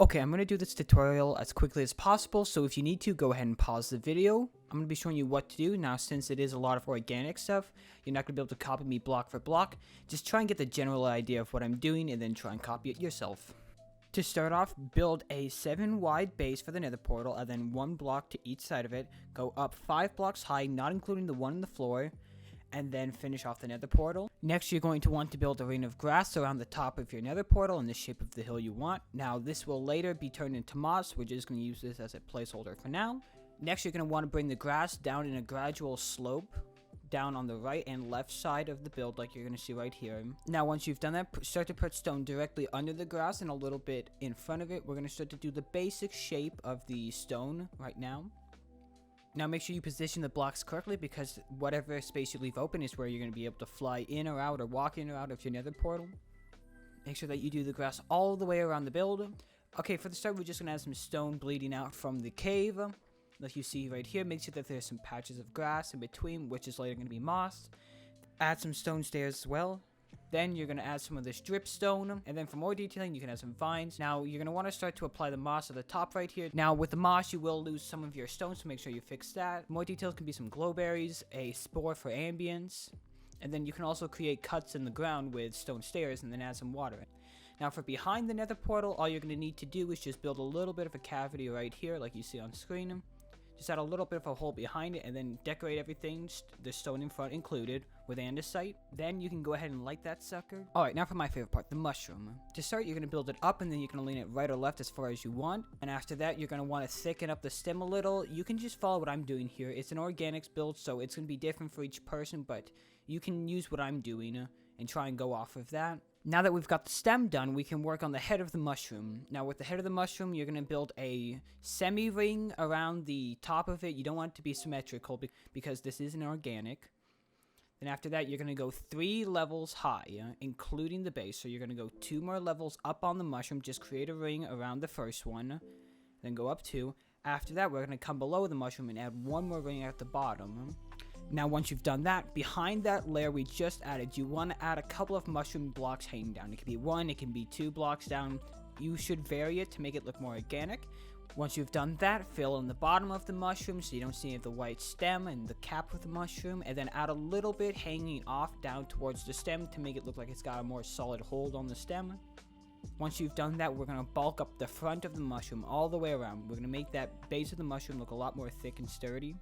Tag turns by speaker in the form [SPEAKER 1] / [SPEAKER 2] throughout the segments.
[SPEAKER 1] Okay, I'm going to do this tutorial as quickly as possible, so if you need to, go ahead and pause the video. I'm going to be showing you what to do. Now, since it is a lot of organic stuff, you're not going to be able to copy me block for block. Just try and get the general idea of what I'm doing, and then try and copy it yourself. To start off, build a 7 wide base for the nether portal, and then 1 block to each side of it. Go up 5 blocks high, not including the one on the floor, and then finish off the nether portal. Next, you're going to want to build a ring of grass around the top of your nether portal in the shape of the hill you want. Now, this will later be turned into moss. We're just going to use this as a placeholder for now. Next, you're going to want to bring the grass down in a gradual slope down on the right and left side of the build, like you're going to see right here. Now, once you've done that, start to put stone directly under the grass and a little bit in front of it. We're going to start to do the basic shape of the stone right now. Now make sure you position the blocks correctly, because whatever space you leave open is where you're going to be able to fly in or out or walk in or out of your nether portal. Make sure that you do the grass all the way around the build. Okay, for the start, we're just going to add some stone bleeding out from the cave. Like you see right here, make sure that there's some patches of grass in between, which is later going to be moss. Add some stone stairs as well. Then you're going to add some of this drip stone, and then for more detailing, you can add some vines. Now, you're going to want to start to apply the moss at the top right here. Now, with the moss, you will lose some of your stones, so make sure you fix that. More details can be some glowberries, a spore for ambience, and then you can also create cuts in the ground with stone stairs, and then add some water. Now, for behind the nether portal, all you're going to need to do is just build a little bit of a cavity right here, like you see on screen. Just add a little bit of a hole behind it, and then decorate everything, the stone in front included, with andesite. Then you can go ahead and light that sucker. Alright, now for my favorite part, the mushroom. To start, you're going to build it up, and then you can lean it right or left as far as you want. And after that, you're going to want to thicken up the stem a little. You can just follow what I'm doing here. It's an organics build, so it's going to be different for each person, but you can use what I'm doing and try and go off of that. Now that we've got the stem done, we can work on the head of the mushroom. Now with the head of the mushroom, you're going to build a semi-ring around the top of it. You don't want it to be symmetrical because this is an organic. Then after that, you're going to go 3 levels high, including the base. So you're going to go 2 more levels up on the mushroom. Just create a ring around the first one. Then go up 2. After that, we're going to come below the mushroom and add 1 more ring at the bottom. Now, once you've done that, behind that layer we just added, you want to add a couple of mushroom blocks hanging down. It can be 1, it can be 2 blocks down. You should vary it to make it look more organic. Once you've done that, fill in the bottom of the mushroom so you don't see the white stem and the cap of the mushroom, and then add a little bit hanging off down towards the stem to make it look like it's got a more solid hold on the stem. Once you've done that, we're going to bulk up the front of the mushroom all the way around. We're going to make that base of the mushroom look a lot more thick and sturdy.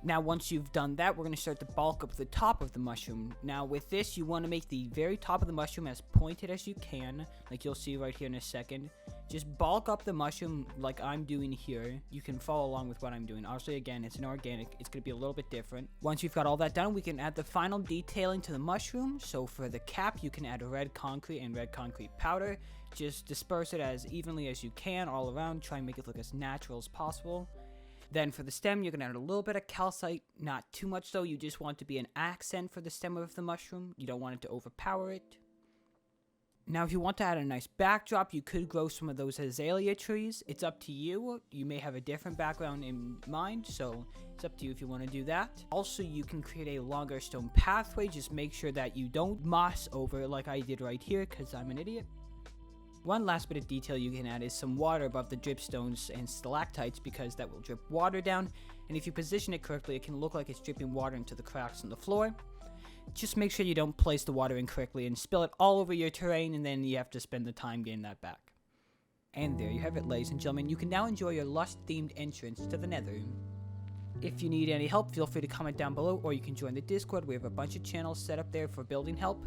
[SPEAKER 1] Now, once you've done that, we're going to start to bulk up the top of the mushroom. Now, with this, you want to make the very top of the mushroom as pointed as you can, like you'll see right here in a second. Just bulk up the mushroom like I'm doing here. You can follow along with what I'm doing. Obviously, again, it's an organic. It's going to be a little bit different. Once you've got all that done, we can add the final detailing to the mushroom. So for the cap, you can add red concrete and red concrete powder. Just disperse it as evenly as you can all around. Try and make it look as natural as possible. Then for the stem, you're going to add a little bit of calcite, not too much though. You just want it to be an accent for the stem of the mushroom. You don't want it to overpower it. Now, if you want to add a nice backdrop, you could grow some of those azalea trees. It's up to you. You may have a different background in mind, so it's up to you if you want to do that. Also, you can create a longer stone pathway. Just make sure that you don't moss over it like I did right here, because I'm an idiot. One last bit of detail you can add is some water above the dripstones and stalactites, because that will drip water down, and if you position it correctly, it can look like it's dripping water into the cracks in the floor. Just make sure you don't place the water incorrectly and spill it all over your terrain, and then you have to spend the time getting that back. And there you have it, ladies and gentlemen. You can now enjoy your Lush-themed entrance to the nether. If you need any help, feel free to comment down below, or you can join the Discord. We have a bunch of channels set up there for building help.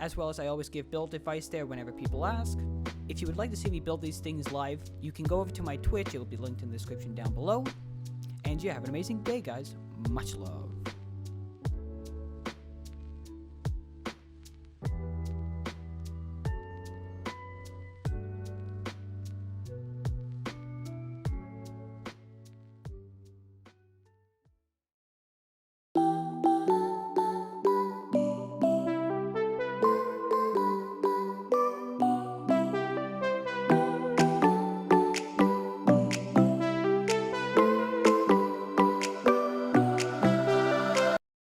[SPEAKER 1] As well as I always give build advice there whenever people ask. If you would like to see me build these things live, you can go over to my Twitch. It will be linked in the description down below. And yeah, have an amazing day, guys. Much love.